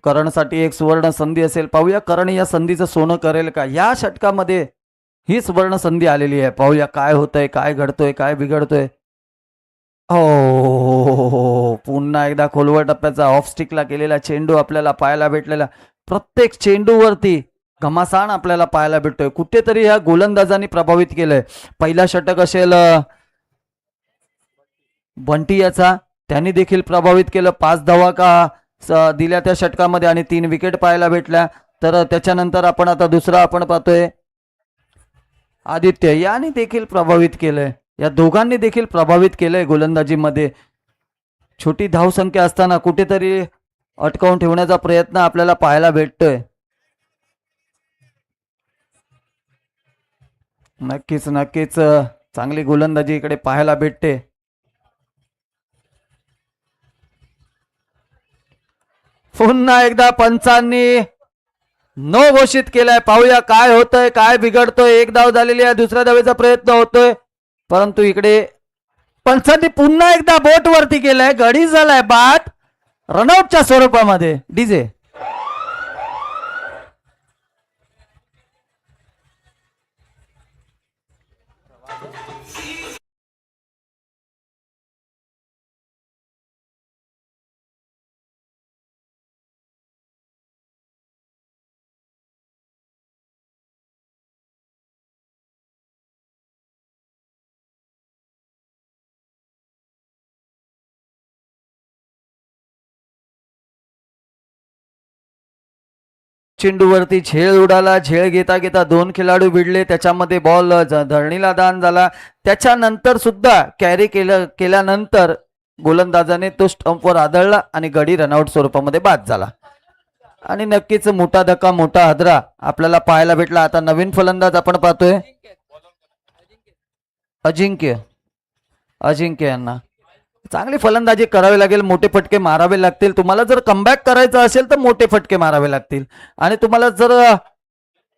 करणसाठी एक सुवर्ण संधी असेल. पाहूया करण या संधीचं सोनं करेल का. या षटकामध्ये ही सुवर्ण संधी आलेली आहे. पाहूया काय होतंय, काय घडतोय, काय बिघडतोय. हो, पुन्हा एकदा खोलवर टप्प्याचा ऑफ स्टिकला केलेला चेंडू आपल्याला पाहायला भेटलेला. प्रत्येक चेंडूवरती घमासान आपल्याला पाहायला भेटतोय. कुठेतरी ह्या गोलंदाजांनी प्रभावित केलंय. पहिला षटक असेल बंटी याचा त्यांनी देखील प्रभावित केलं. 5 धावा दिल्या त्या षटकामध्ये आणि 3 विकेट पाहायला भेटल्या. तर त्याच्यानंतर आपण आता दुसरा आपण पाहतोय आदित्य याने देखील प्रभावित केलंय. या दोघांनी देखील प्रभावित केलंय गोलंदाजीमध्ये. छोटी धावसंख्या असताना कुठेतरी अटकावून ठेवण्याचा प्रयत्न आपल्याला पाहायला भेटतोय. नक्कीच नक्कीच चांगली गोलंदाजी इकडे पाहायला भेटते. पुन्हा एकदा पंचांनी नो घोषित केलाय. पाहूया काय होतंय, काय बिघडतोय. एक धाव झालेली आहे, दुसऱ्या धावेचा प्रयत्न होतोय, परंतु इकडे पंचांनी पुन्हा एकदा बोट वरती केलाय. गडी झालाय बाद रनआउटच्या स्वरूपामध्ये. डीजे चेंडूवरती झेळ उडाला. झेळ घेता घेता 2 खेळाडू भिडले. त्याच्यामध्ये बॉल धरणीला दान झाला. त्याच्यानंतर सुद्धा कॅरी केल्यानंतर गोलंदाजाने तो स्टंपवर आदळला आणि गडी रनआउट स्वरूपामध्ये बाद झाला. आणि नक्कीच मोठा धक्का, मोठा हादरा आपल्याला पाहायला भेटला. आता नवीन फलंदाज आपण पाहतोय अजिंक्य यांना. चांगली फलंदाजी करावी लागेल, मोठे फटके मारावे लागतील. तुम्हाला जर कमबॅक करायचं असेल तर मोठे फटके मारावे लागतील. आणि तुम्हाला जर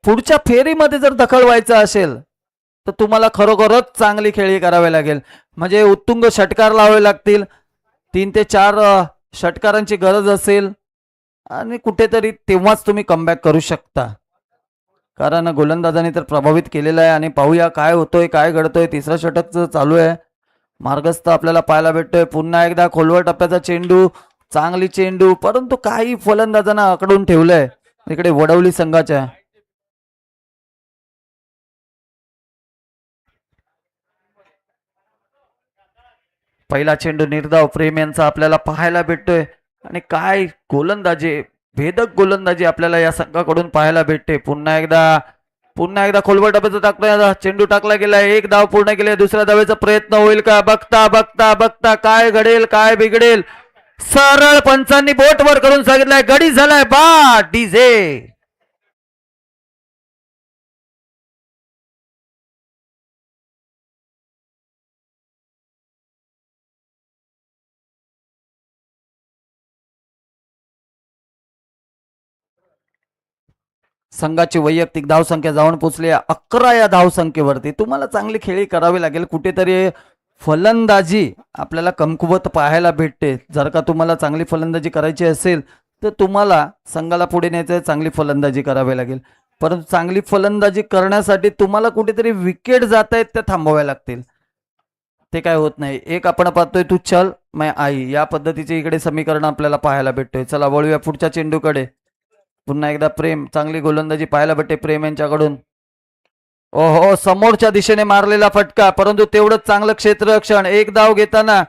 पुढच्या फेरीमध्ये जर दखल व्हायचं असेल तर तुम्हाला खरोखरच चांगली खेळी करावी लागेल. म्हणजे उत्तुंग षटकार लावावे लागतील. 3 ते 4 षटकारांची गरज असेल आणि कुठेतरी तेव्हाच तुम्ही कमबॅक करू शकता. कारण गोलंदाजाने तर प्रभावित केलेलं आहे. आणि पाहूया काय होतोय, काय घडतोय. तिसरं षटक चालू आहे. मार्गस्थ आपल्याला पाहायला भेटतोय. पुन्हा एकदा खोलवर टप्प्याचा चेंडू, चांगली चेंडू, परंतु काही फलंदाजांना आकडून ठेवलंय इकडे वडवली संघाच्या. पहिला चेंडू निर्धाव प्रेम यांचा आपल्याला पाहायला भेटतोय. आणि काय गोलंदाजी, भेदक गोलंदाजी आपल्याला या संघाकडून पाहायला भेटते. पुन्हा एकदा खोलवर डब्याचा टाकला चेंडू टाकला गेलाय. 1 धाव पूर्ण केली. दुसऱ्या धावेचा प्रयत्न होईल का? बघता बघता बघता काय घडेल, काय बिघडेल. सरळ पंचांनी बोट वर करून सांगितलंय गडी झालाय बा. डीजे संघाची वैयक्तिक धावसंख्या जाऊन पोहोचली 11 या धावसंख्येवरती. तुम्हाला चांगली खेळी करावी लागेल. कुठेतरी फलंदाजी आपल्याला कमकुवत पाहायला भेटते. जर का तुम्हाला चांगली फलंदाजी करायची असेल तर तुम्हाला संघाला पुढे न्यायचं, चांगली फलंदाजी करावी लागेल. परंतु चांगली फलंदाजी करण्यासाठी तुम्हाला कुठेतरी विकेट जात आहेत त्या थांबवाव्या लागतील. ते काय होत नाही. एक आपण पाहतोय तू चल मैं आई, या पद्धतीचे इकडे समीकरण आपल्याला पाहायला भेटतोय. चला वळूया पुढच्या चेंडूकडे. पुन्हा एकदा प्रेम, चांगली गोलंदाजी पाहायला भेटते प्रेम यांच्याकडून. ओहो, समोरच्या दिशेने मारलेला फटका, परंतु तेवढंच चांगलं क्षेत्ररक्षण. 1 धाव घेताना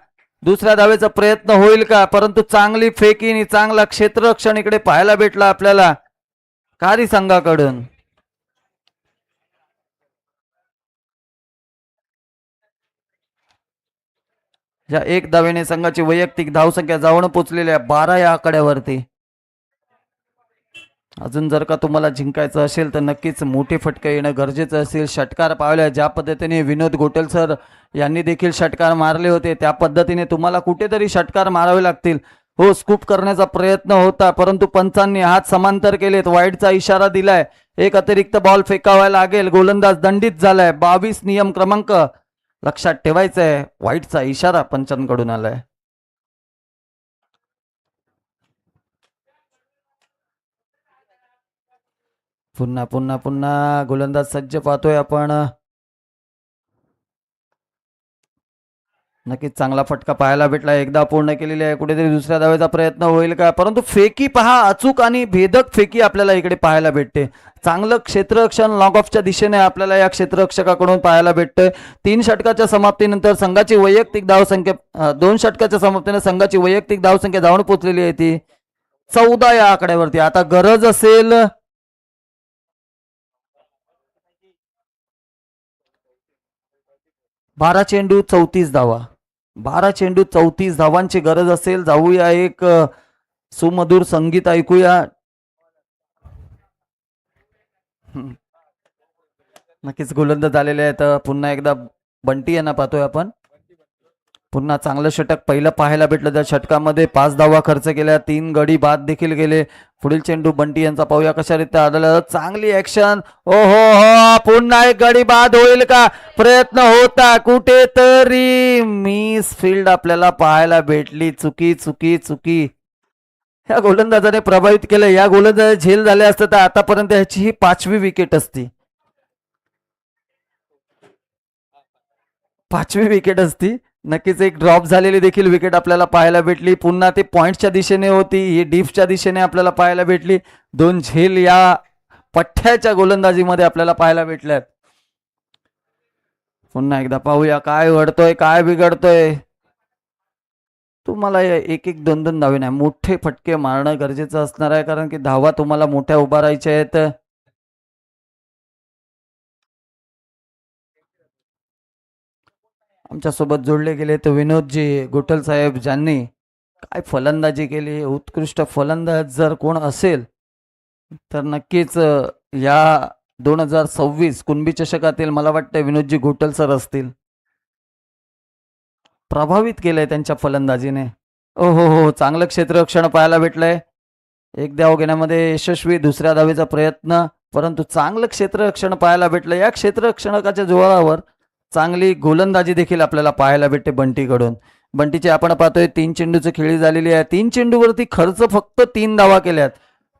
दुसऱ्या धावेचा प्रयत्न होईल का? परंतु चांगली फेकी, चांगला क्षेत्ररक्षण इकडे पाहायला भेटला आपल्याला कारी संघाकडून. या 1 धावेने संघाची वैयक्तिक धावसंख्या जाऊन पोचलेली आहे 12 या आकड्यावरती. अजून जर का तुम्हाला जिंकायचं असेल तर नक्कीच मोठे फटके येणं गरजेचं असेल. षटकार पावल्या ज्या पद्धतीने विनोद गोटेल सर यांनी देखील षटकार मारले होते त्या पद्धतीने तुम्हाला कुठेतरी षटकार मारावे लागतील. हो, स्कूप करण्याचा प्रयत्न होता परंतु पंचांनी हात समांतर केलेत. वाईडचा इशारा दिलाय. एक अतिरिक्त बॉल फेकावा लागेल. गोलंदाज दंडित झालाय. 22 नियम क्रमांक लक्षात ठेवायचा आहे. वाईडचा इशारा पंचांकडून आलाय. पुन्हा पुन्हा पुन्हा गोलंदाज सज्ज पाहतोय आपण. नक्कीच चांगला फटका पाहायला भेटला. एकदा पूर्ण केलेली आहे. कुठेतरी दुसऱ्या धावेचा प्रयत्न होईल का? परंतु फेकी पहा, अचूक आणि भेदक फेकी आपल्याला इकडे पाहायला भेटते. चांगलं क्षेत्ररक्षण लॉंग ऑफच्या दिशेने आपल्याला या क्षेत्ररक्षकाकडून पाहायला भेटतंय. 3 षटकाच्या समाप्तीनंतर संघाची वैयक्तिक धावसंख्या 2 षटकाच्या समाप्तीने संघाची वैयक्तिक धावसंख्या धावून पोहोचलेली आहे ती 14 या आकड्यावरती. आता गरज असेल 12 चेंडू 34 धावा. 12 चेंडू 34 धावांची गरज असेल. जाऊया एक सुमधुर संगीत ऐकूया. नक्कीच गोलंदाज झालेले आहेत. पुन्हा एकदा बंटी यांना पाहतोय आपण. पुन्हा चांगलं षटक पहिलं पाहायला भेटलं. त्या षटकामध्ये 5 धावा खर्च केल्या, 3 गडी बाद देखील गेले. पुढील चेंडू बंटी यांचा पाहूया कशा रीत्या आलेला. चांगली ऍक्शन. ओ हो हो, पुन्हा एक गडी बाद होईल का? प्रयत्न होता, कुठेतरी मिस फील्ड आपल्याला पाहायला भेटली. चुकी चुकी चुकी. या गोलंदाजाने प्रभावित केलं. या गोलंदाजा झेल झाले असतं तर आतापर्यंत ह्याची ही 5वी विकेट असती. 5वी विकेट असती. नक्कीच एक ड्रॉप झालेली देखील विकेट आपल्याला पाहायला भेटली. पुन्हा ते पॉइंटच्या दिशेने होती, ही डीपच्या दिशेने आपल्याला पाहायला भेटली. 2 झेल या पठ्ठ्याच्या गोलंदाजीमध्ये आपल्याला पाहायला भेटल्यात. पुन्हा एकदा पाहूया काय घडतोय, काय बिघडतोय. तुम्हाला एक एक 2-2 धावे नाही, मोठे फटके मारणं गरजेचं असणार आहे, कारण की धावा तुम्हाला मोठ्या उभारायच्या आहेत. आमच्यासोबत जोडले गेले तर विनोदजी गोटल साहेब, ज्यांनी काय फलंदाजी केली. उत्कृष्ट फलंदाज जर कोण असेल तर नक्कीच या 2026 कुणबी चषकातील मला वाटतं विनोदजी गोटल सर असतील. प्रभावित केलंय त्यांच्या फलंदाजीने. ओ हो हो, चांगलं क्षेत्ररक्षण पाहायला भेटलंय. एक धाव घेण्यामध्ये यशस्वी. दुसऱ्या धावेचा प्रयत्न, परंतु चांगलं क्षेत्ररक्षण पाहायला भेटलं. या क्षेत्ररक्षणाच्या जोरावर चांगली गोलंदाजी देखील आपल्याला पाहायला भेटते बंटीकडून. बंटीचे आपण पाहतोय 3 चेंडूची खेळी झालेली आहे. 3 चेंडूवरती खर्च फक्त 3 धावा केल्यात.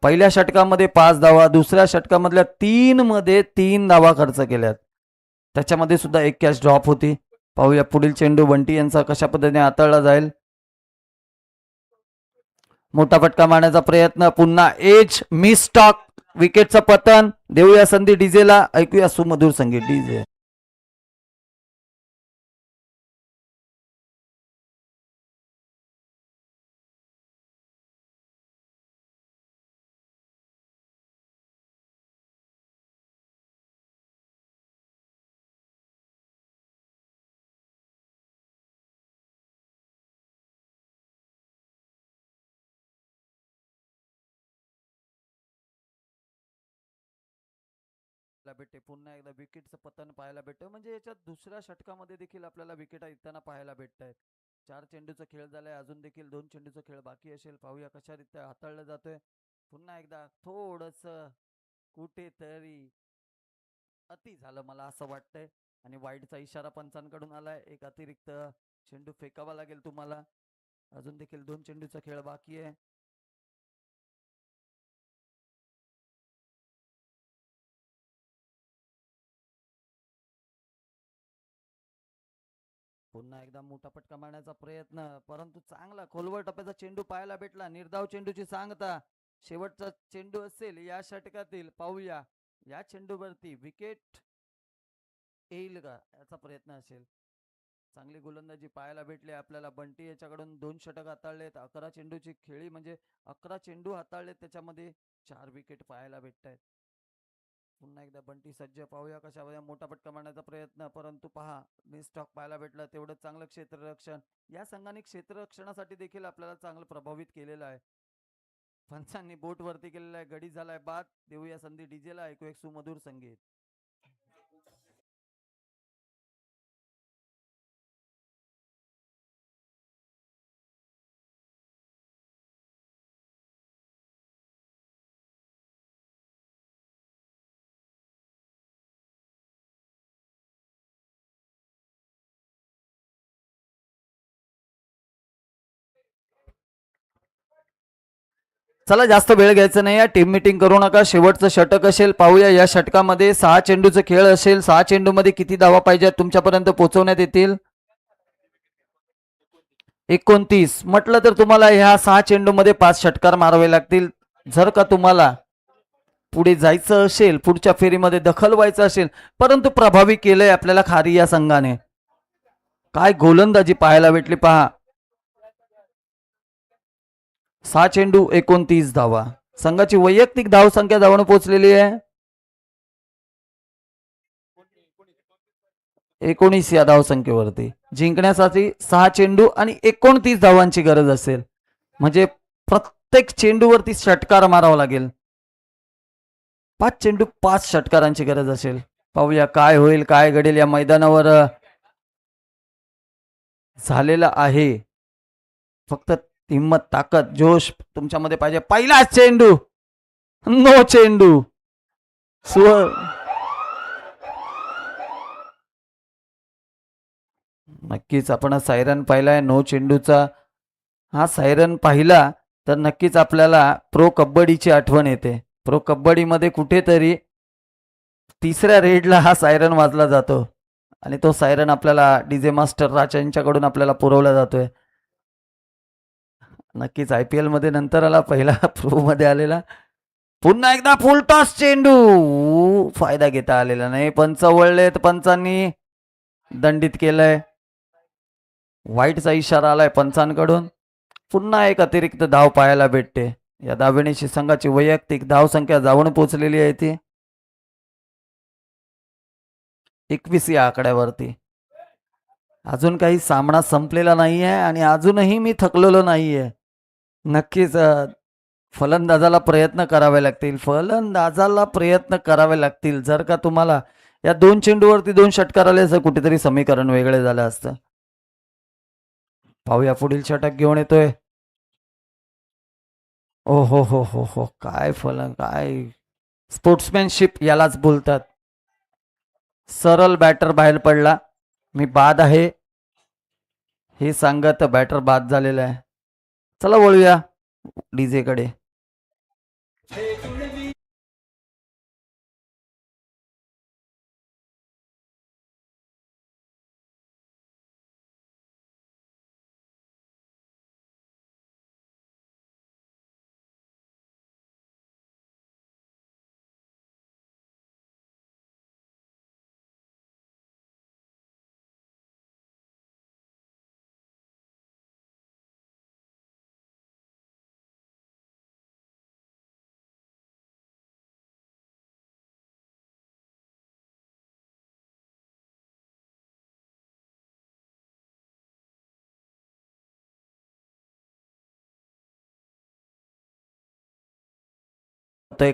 पहिल्या षटकामध्ये 5 धावा, दुसऱ्या षटकामधल्या 3 मध्ये 3 धावा खर्च केल्यात. त्याच्यामध्ये सुद्धा एक कॅच ड्रॉप होती. पाहूया पुढील चेंडू बंटी यांचा कशा पद्धतीने हाताळला जाईल. मोठा फटका मारण्याचा प्रयत्न. पुन्हा एज मिस टॉक, विकेटचं पतन. देऊया संधी डीजेला. ऐकूया सुमधुर संगीत. डीजे. भेटते पुन्हा एकदा विकेटचं पतन पाहायला भेटतं. म्हणजे याच्यात दुसऱ्या षटकामध्ये देखील आपल्याला विकेट येताना पाहायला भेटत आहेत. 4 चेंडूचा खेळ झालाय, अजून देखील 2 चेंडूचा खेळ बाकी असेल. पाहूया कशा रीत्या हाताळला जातोय. पुन्हा एकदा थोडस कुठेतरी अति झालं मला असं वाटतंय, आणि वाईडचा इशारा पंचांकडून आलाय. एक अतिरिक्त चेंडू फेकावा लागेल तुम्हाला. अजून देखील 2 चेंडूचा खेळ बाकी आहे. पुन्हा एकदा मोठा फटका मारण्याचा प्रयत्न, परंतु चांगला खोलवर टप्प्याचा चेंडू पाहायला भेटला. निर्धाव चेंडूची सांगता. शेवटचा चेंडू असेल या षटकातील. पाहूया या चेंडूवरती विकेट येईल का, याचा प्रयत्न असेल. चांगली गोलंदाजी पाहायला भेटली आपल्याला. बंटी याच्याकडून 2 षटक हाताळलेत. 11 चेंडूची खेळी म्हणजे 11 चेंडू हाताळलेत, त्याच्यामध्ये 4 विकेट पाहायला भेटत आहेत. पुन्हा एकदा बंटी सज्ज. पाहूया कशा मोठा फटका मारण्याचा प्रयत्न, परंतु पहा मिस स्टॉक पाहायला भेटला. तेवढं चांगलं क्षेत्ररक्षण. या संघाने क्षेत्ररक्षणासाठी देखील आपल्याला चांगलं प्रभावित केलेलं आहे. पंचांनी बोट वरती केलेला आहे. गडी झालाय बाद. देऊया संधी डीजेला. ऐकू एक सुमधुर संगीत. चला जास्त वेळ घ्यायचा नाही. टीम मीटिंग करू नका. शेवटचं षटक असेल. पाहूया या षटकामध्ये 6 चेंडूचा खेळ असेल. 6 चेंडूमध्ये किती धावा पाहिजे तुमच्यापर्यंत पोहोचवण्यात येतील. 29 म्हटलं तर तुम्हाला ह्या 6 चेंडूमध्ये 5 षटकार मारावे लागतील. जर का तुम्हाला पुढे जायचं असेल, पुढच्या फेरीमध्ये दखल व्हायचं असेल, परंतु प्रभावी केलंय आपल्याला खारी या संघाने. काय गोलंदाजी पाहायला भेटली पहा. 6 चेंडू 29 धावा. संघाची वैयक्तिक धावसंख्या धावून पोहोचलेली आहे 19 या धावसंख्येवरती. जिंकण्यासाठी 6 चेंडू आणि 29 धावांची गरज असेल, म्हणजे प्रत्येक चेंडूवरती षटकार मारावा लागेल. 5 चेंडू 5 षटकारांची गरज असेल. पाहूया काय होईल, काय घडेल या मैदानावर. झालेला आहे. फक्त हिंमत, ताकद, जोश तुमच्यामध्ये पाहिजे. पहिला चेंडू, नो चेंडू. नक्कीच आपण सायरन पाहिलाय नो चेंडूचा. हा सायरन पाहिला तर नक्कीच आपल्याला प्रो कबड्डीची आठवण येते. प्रो कबड्डीमध्ये कुठेतरी तिसऱ्या रेडला हा सायरन वाजला जातो आणि तो सायरन आपल्याला डीजे मास्टर राज यांच्याकडून आपल्याला पुरवला जातोय. नक्कीच IPL मध्ये नंतर आला, पहिला प्रो मध्ये आलेला. पुन्हा एकदा फुल टॉस चेंडू, फायदा घेता आलेला नाही. पंच वळलेत, पंचांनी दंडित केलंय. वाईटचा इशारा आलाय पंचांकडून. पुन्हा एक अतिरिक्त धाव पाहायला भेटते. या धावेनेशी संघाची वैयक्तिक धावसंख्या जाऊन पोहोचलेली आहे ती 21 या आकड्यावरती. अजून काही सामना संपलेला नाहीये आणि अजूनही मी थकलेलो नाहीये. नक्कीच फलंदाजाला प्रयत्न करावे लागतील, फलंदाजाला प्रयत्न करावे लागतील. जर का तुम्हाला या 2 चेंडूवरती 2 षटकार आले असं कुठेतरी समीकरण वेगळे झालं असतं. पाहूया पुढील षटक घेऊन येतोय. ओ हो हो हो हो, काय काय स्पोर्ट्समॅनशिप यालाच बोलतात. सरळ बॅटर बाहेर पडला. मी बाद आहे हे सांगत बॅटर बाद झालेला आहे. चला वळूया डीजे कडे.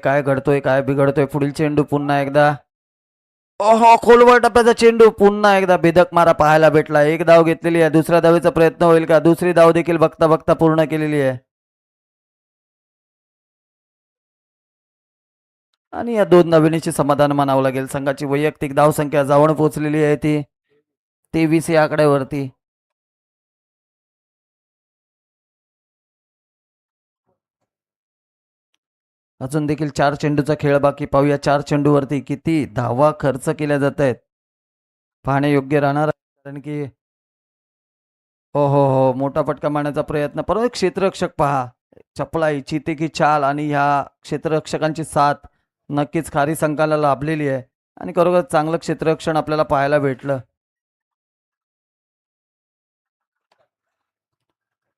काय घडतोय, काय बिघडतोय. पुढील चेंडू पुन्हा एकदा, ओहो, खोलवर टप्प्याचा चेंडू. पुन्हा एकदा भेदक मारा पाहायला भेटला. एक धाव घेतलेली आहे. दुसऱ्या धावेचा प्रयत्न होईल का? दुसरी धाव देखील बघता बघता पूर्ण केलेली आहे आणि या 2 धावेनीचे समाधान मानावं लागेल. संघाची वैयक्तिक धावसंख्या जाऊन पोहोचलेली आहे ती 23 या आकड्यावरती. अजून देखील 4 चेंडूचा खेळ बाकी. पाहूया 4 चेंडूवरती किती धावा खर्च केल्या जात आहेत. पाहणे योग्य राहणार, कारण की हो हो हो, मोठा फटका मारण्याचा प्रयत्न. परंतु क्षेत्ररक्षक पहा, चपलाई, चिते की चाल आणि ह्या क्षेत्ररक्षकांची साथ नक्कीच खारी संघाला लाभलेली आहे आणि खरोखर चांगलं क्षेत्ररक्षण आपल्याला पाहायला भेटलं.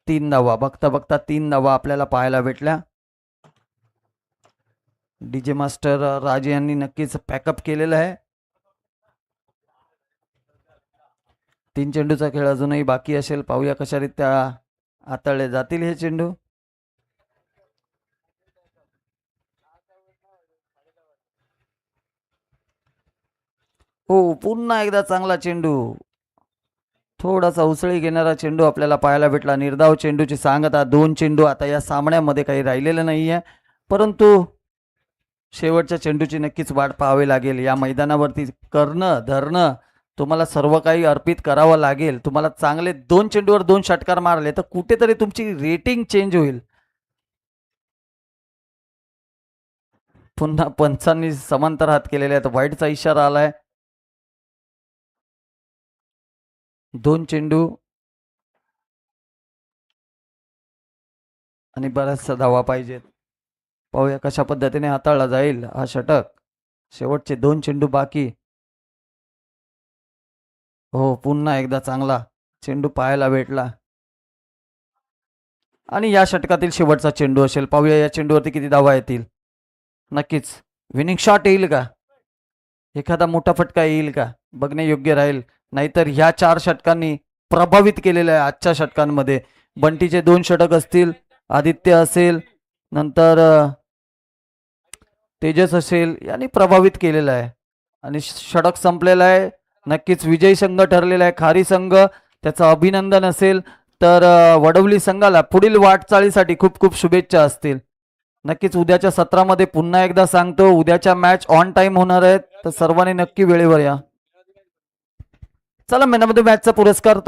3 धावा बघता बघता 3 धावा आपल्याला पाहायला भेटल्या. डीजे मास्टर राज यांनी नक्कीच पॅकअप केलेलं आहे. 3 चेंडूचा खेळ अजूनही बाकी असेल. पाहूया कशारीत्या हाताळले जातील हे चेंडू. हो, पुन्हा एकदा चांगला चेंडू. थोडासा उसळी घेणारा चेंडू आपल्याला पाहायला भेटला. निर्धाव चेंडूची सांगता 2 चेंडू आता या सामन्यामध्ये काही राहिलेलं नाहीये, परंतु शेवटच्या चेंडूची नक्कीच वाट पाहावी लागेल. या मैदानावरती करणं धरणं तुम्हाला सर्व काही अर्पित करावं लागेल. तुम्हाला चांगले 2 चेंडूवर 2 षटकार मारले तर कुठेतरी तुमची रेटिंग चेंज होईल. पुन्हा पंचांनी समांतर हात केलेले आहेत. वाईटचा इशारा आलाय. 2 चेंडू आणि बऱ्याचशा धावा पाहिजेत. पाहूया कशा पद्धतीने हाताळला जाईल हा षटक. शेवटचे 2 चेंडू बाकी. हो, पुन्हा एकदा चांगला चेंडू पाहायला भेटला आणि या षटकातील शेवटचा चेंडू असेल. पाहूया या चेंडूवरती किती धावा येतील. नक्कीच विनिंग शॉट येईल का, एखादा मोठा फटका येईल का, बघणे योग्य राहील. नाहीतर ह्या 4 षटकांनी प्रभावित केलेलं आहे आजच्या षटकांमध्ये. बंटीचे 2 षटक असतील, आदित्य असेल, नंतर तेजस असेल, यांनी प्रभावित केलेलं आहे आणि षटक संपलेलं आहे. नक्कीच विजयी संघ ठरलेला आहे खारी संघ. त्याचं अभिनंदन असेल. तर वडवली संघाला पुढील वाटचालीसाठी खूप खूप शुभेच्छा असतील. नक्कीच उद्याच्या सत्रामध्ये पुन्हा एकदा सांगतो, उद्याच्या मॅच ऑन टाइम होणार आहेत, तर सर्वांनी नक्की वेळेवर या. चला, मॅन ऑफ द मॅचचा पुरस्कार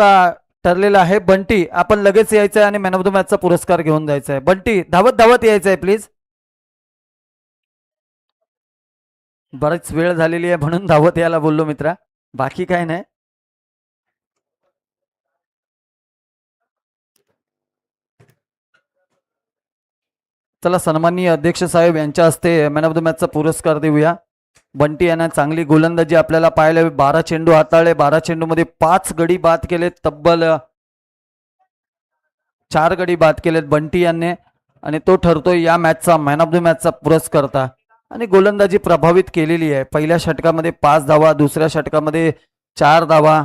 ठरलेला आहे. बंटी, आपण लगेच यायचं आहे आणि मॅन ऑफ द मॅचचा पुरस्कार घेऊन जायचा आहे. बंटी, धावत धावत यायचं आहे प्लीज. बरीच वेळ झालेली आहे म्हणून धावत यायला बोललो मित्रा, बाकी काय नाही. चला, सन्माननीय अध्यक्ष साहेब यांच्या हस्ते मॅन ऑफ द मॅचचा पुरस्कार देऊया. बंटी यांना चांगली गोलंदाजी आपल्याला पाहायला. 12 चेंडू हाताळले, 12 चेंडूमध्ये 5 गडी बाद केलेत, तब्बल 4 गडी बाद केलेत बंटी यांनी आणि तो ठरतोय या मॅचचा मॅन ऑफ द मॅचचा पुरस्कर्ता. आणि गोलंदाजी प्रभावित केलेली आहे. पहिल्या षटकामध्ये 5 धावा, दुसऱ्या षटकामध्ये 4 धावा,